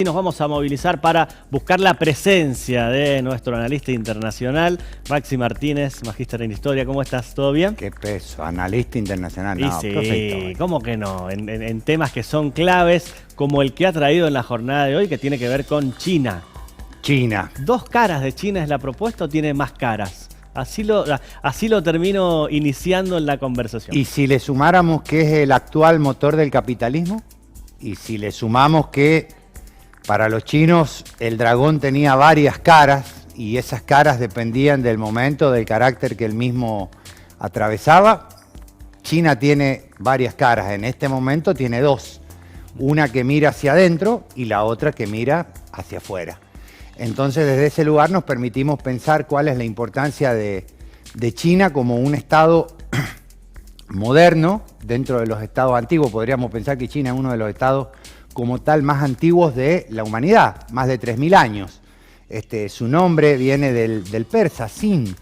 Nos vamos a movilizar para buscar la presencia de nuestro analista internacional, Maxi Martínez, magíster en historia. ¿Cómo estás? ¿Todo bien? Qué peso, analista internacional. No, sí, perfecto. ¿cómo que no? En temas que son claves, como el que ha traído en la jornada de hoy, que tiene que ver con China. China. ¿Dos caras de China es la propuesta o tiene más caras? Así lo termino iniciando en la conversación. Y si le sumáramos que es el actual motor del capitalismo, y si le sumamos que para los chinos el dragón tenía varias caras, y esas caras dependían del momento, del carácter que él mismo atravesaba, China tiene varias caras. En este momento tiene dos. Una que mira hacia adentro y la otra que mira hacia afuera. Entonces, desde ese lugar nos permitimos pensar cuál es la importancia de China como un estado moderno. Dentro de los estados antiguos podríamos pensar que China es uno de los estados como tal más antiguos de la humanidad, más de 3.000 años. Su nombre viene del persa, Sin,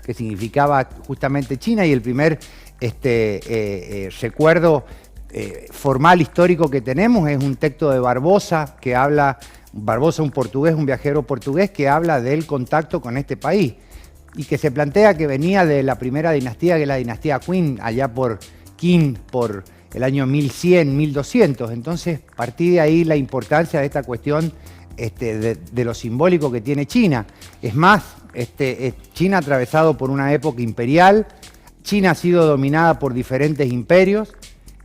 que significaba justamente China, y el primer recuerdo formal histórico que tenemos es un texto de Barbosa, que habla, Barbosa, un portugués, un viajero portugués, que habla del contacto con este país y que se plantea que venía de la primera dinastía, que es la dinastía Qin, allá por Qin, por el año 1100, 1200. Entonces, partí de ahí la importancia de esta cuestión de lo simbólico que tiene China. Es más, China ha atravesado por una época imperial, China ha sido dominada por diferentes imperios,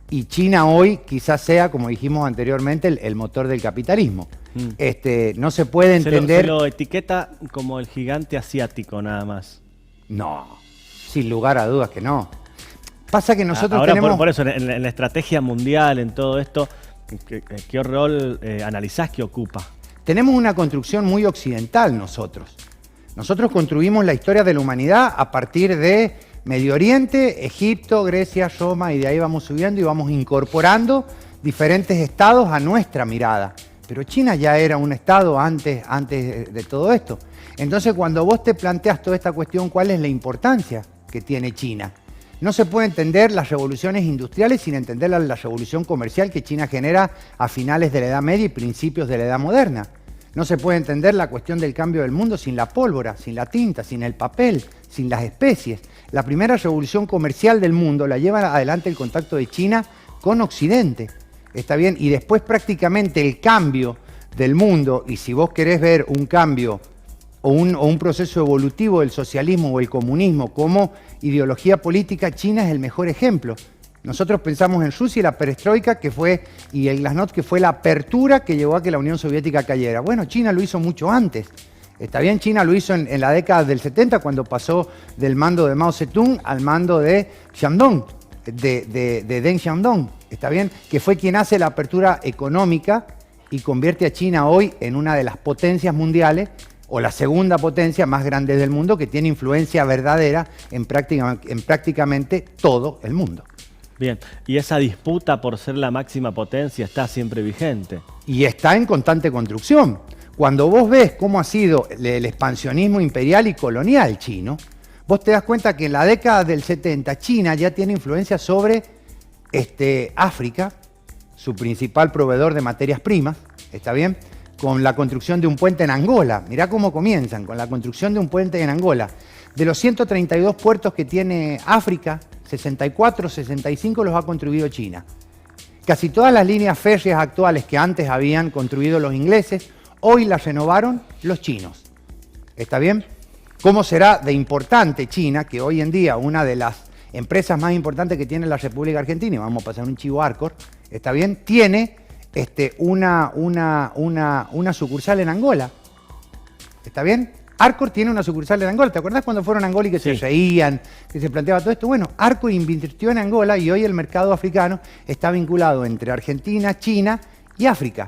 y China hoy quizás sea, como dijimos anteriormente, el motor del capitalismo. No se puede entender... Se lo etiqueta como el gigante asiático nada más. No, sin lugar a dudas que no. Pasa que nosotros ahora tenemos... por eso, en la estrategia mundial, en todo esto, ¿qué rol analizás que ocupa? Tenemos una construcción muy occidental nosotros. Nosotros construimos la historia de la humanidad a partir de Medio Oriente, Egipto, Grecia, Roma, y de ahí vamos subiendo y vamos incorporando diferentes estados a nuestra mirada. Pero China ya era un estado antes de todo esto. Entonces, cuando vos te planteas toda esta cuestión, ¿cuál es la importancia que tiene China? No se puede entender las revoluciones industriales sin entender la revolución comercial que China genera a finales de la Edad Media y principios de la Edad Moderna. No se puede entender la cuestión del cambio del mundo sin la pólvora, sin la tinta, sin el papel, sin las especies. La primera revolución comercial del mundo la lleva adelante el contacto de China con Occidente. ¿Está bien? Y después prácticamente el cambio del mundo, y si vos querés ver un cambio o un proceso evolutivo del socialismo o el comunismo como ideología política, China es el mejor ejemplo. Nosotros pensamos en Rusia y la perestroika, que fue, y el glasnost, que fue la apertura que llevó a que la Unión Soviética cayera. Bueno, China lo hizo mucho antes. Está bien, China lo hizo en la década del 70, cuando pasó del mando de Mao Zedong al mando de Shandong, de Deng Xiaoping. Está bien, que fue quien hace la apertura económica y convierte a China hoy en una de las potencias mundiales, o la segunda potencia más grande del mundo, que tiene influencia verdadera en prácticamente todo el mundo. Bien, y esa disputa por ser la máxima potencia está siempre vigente. Y está en constante construcción. Cuando vos ves cómo ha sido el expansionismo imperial y colonial chino, vos te das cuenta que en la década del 70 China ya tiene influencia sobre África, su principal proveedor de materias primas, ¿está bien?, con la construcción de un puente en Angola. Mirá cómo comienzan, con la construcción de un puente en Angola. De los 132 puertos que tiene África, 64, 65 los ha construido China. Casi todas las líneas férreas actuales que antes habían construido los ingleses, hoy las renovaron los chinos. ¿Está bien? ¿Cómo será de importante China, que hoy en día una de las empresas más importantes que tiene la República Argentina, y vamos a pasar un chivo Arcor, ¿está bien?, tiene una sucursal en Angola? ¿Está bien? Arcor tiene una sucursal en Angola. ¿Te acordás cuando fueron a Angola y que se reían, que se planteaba todo esto? Bueno, Arcor invirtió en Angola y hoy el mercado africano está vinculado entre Argentina, China y África.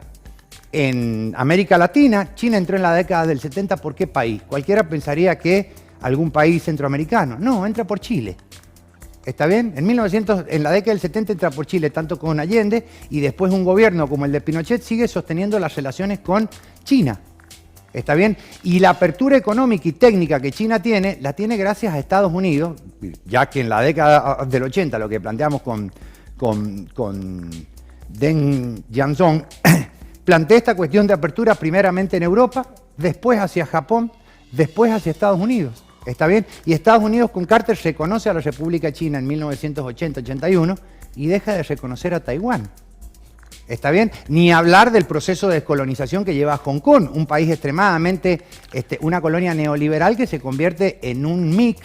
En América Latina, China entró en la década del 70, ¿por qué país? Cualquiera pensaría que algún país centroamericano. No, entra por Chile. ¿Está bien? En la década del 70 entra por Chile, tanto con Allende, y después un gobierno como el de Pinochet sigue sosteniendo las relaciones con China. ¿Está bien? Y la apertura económica y técnica que China tiene, la tiene gracias a Estados Unidos, ya que en la década del 80, lo que planteamos con Deng Xiaoping, planteé esta cuestión de apertura primeramente en Europa, después hacia Japón, después hacia Estados Unidos. ¿Está bien? Y Estados Unidos con Carter reconoce a la República China en 1980-81 y deja de reconocer a Taiwán. ¿Está bien? Ni hablar del proceso de descolonización que lleva a Hong Kong, un país extremadamente, una colonia neoliberal que se convierte en un mix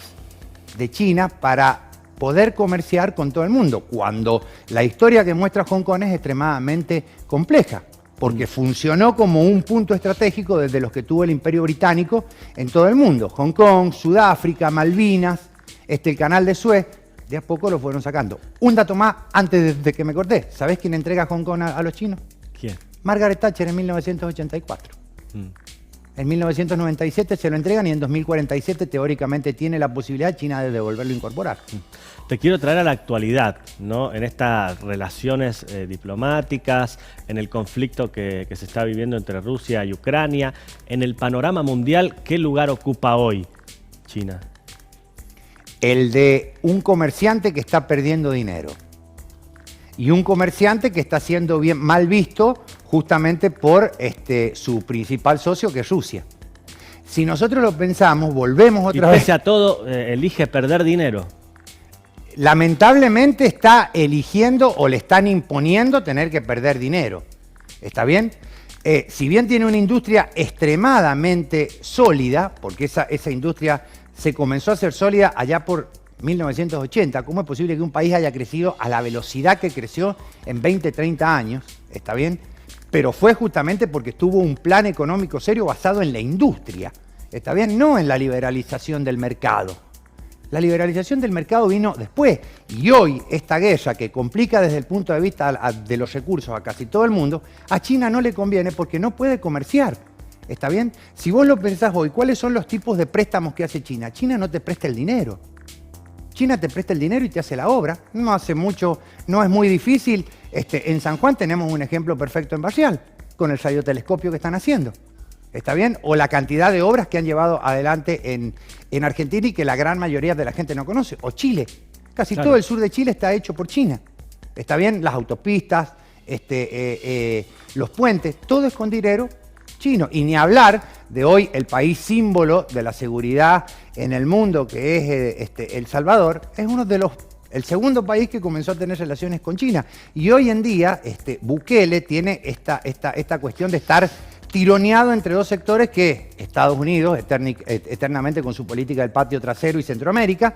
de China para poder comerciar con todo el mundo, cuando la historia que muestra Hong Kong es extremadamente compleja, porque funcionó como un punto estratégico desde los que tuvo el Imperio Británico en todo el mundo. Hong Kong, Sudáfrica, Malvinas, el canal de Suez, de a poco lo fueron sacando. Un dato más antes de que me corté. ¿Sabés quién entrega Hong Kong a los chinos? ¿Quién? Margaret Thatcher en 1984. En 1997 se lo entregan y en 2047 teóricamente tiene la posibilidad China de devolverlo a incorporar. Te quiero traer a la actualidad, ¿no? En estas relaciones diplomáticas, en el conflicto que se está viviendo entre Rusia y Ucrania, en el panorama mundial, ¿qué lugar ocupa hoy China? El de un comerciante que está perdiendo dinero y un comerciante que está siendo mal visto justamente por su principal socio, que es Rusia. Si nosotros lo pensamos, volvemos otra vez. Y pese a todo, elige perder dinero. Lamentablemente está eligiendo o le están imponiendo tener que perder dinero. ¿Está bien? Si bien tiene una industria extremadamente sólida, porque esa industria se comenzó a hacer sólida allá por 1980, ¿cómo es posible que un país haya crecido a la velocidad que creció en 20, 30 años? ¿Está bien? Pero fue justamente porque tuvo un plan económico serio basado en la industria. ¿Está bien? No en la liberalización del mercado. La liberalización del mercado vino después. Y hoy esta guerra que complica desde el punto de vista de los recursos a casi todo el mundo, a China no le conviene porque no puede comerciar. ¿Está bien? Si vos lo pensás hoy, ¿cuáles son los tipos de préstamos que hace China? China no te presta el dinero. China te presta el dinero y te hace la obra. No hace mucho, no es muy difícil. En San Juan tenemos un ejemplo perfecto en Barrial, con el radiotelescopio que están haciendo. ¿Está bien? O la cantidad de obras que han llevado adelante en Argentina y que la gran mayoría de la gente no conoce. O Chile. Casi todo el sur de Chile está hecho por China. ¿Está bien? Las autopistas, los puentes, todo es con dinero chino. Y ni hablar de hoy el país símbolo de la seguridad en el mundo, que es El Salvador, es uno de el segundo país que comenzó a tener relaciones con China. Y hoy en día Bukele tiene esta cuestión de estar tironeado entre dos sectores, que Estados Unidos, eternamente con su política del patio trasero, y Centroamérica,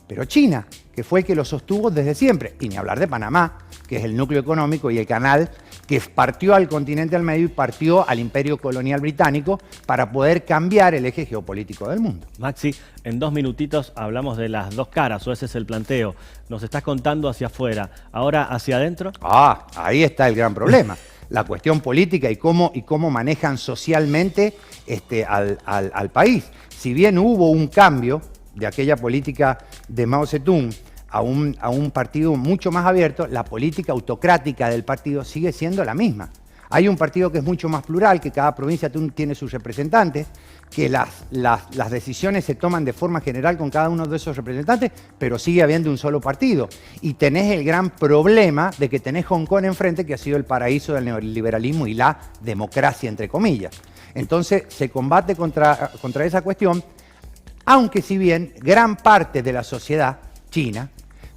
pero China, que fue el que lo sostuvo desde siempre. Y ni hablar de Panamá, que es el núcleo económico y el canal que partió al continente al medio y partió al imperio colonial británico para poder cambiar el eje geopolítico del mundo. Maxi, en 2 minutitos hablamos de las dos caras, o ese es el planteo. Nos estás contando hacia afuera, ahora hacia adentro. Ahí está el gran problema. La cuestión política y cómo manejan socialmente al país. Si bien hubo un cambio de aquella política de Mao Zedong a un partido mucho más abierto, la política autocrática del partido sigue siendo la misma. Hay un partido que es mucho más plural, que cada provincia tiene sus representantes, que las decisiones se toman de forma general con cada uno de esos representantes, pero sigue habiendo un solo partido. Y tenés el gran problema de que tenés Hong Kong enfrente, que ha sido el paraíso del neoliberalismo y la democracia, entre comillas. Entonces se combate contra esa cuestión, aunque si bien gran parte de la sociedad china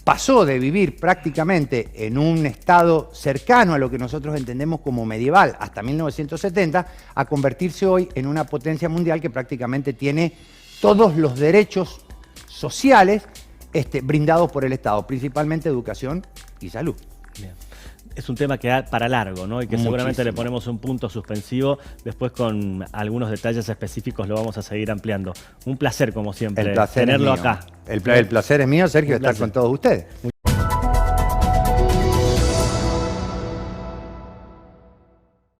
pasó de vivir prácticamente en un estado cercano a lo que nosotros entendemos como medieval hasta 1970, a convertirse hoy en una potencia mundial que prácticamente tiene todos los derechos sociales brindados por el Estado, principalmente educación y salud. Bien. Es un tema que da para largo, ¿no? Y que seguramente le ponemos un punto suspensivo. Después, con algunos detalles específicos, lo vamos a seguir ampliando. Un placer, como siempre, tenerlo acá. El placer es mío, Sergio, estar con todos ustedes.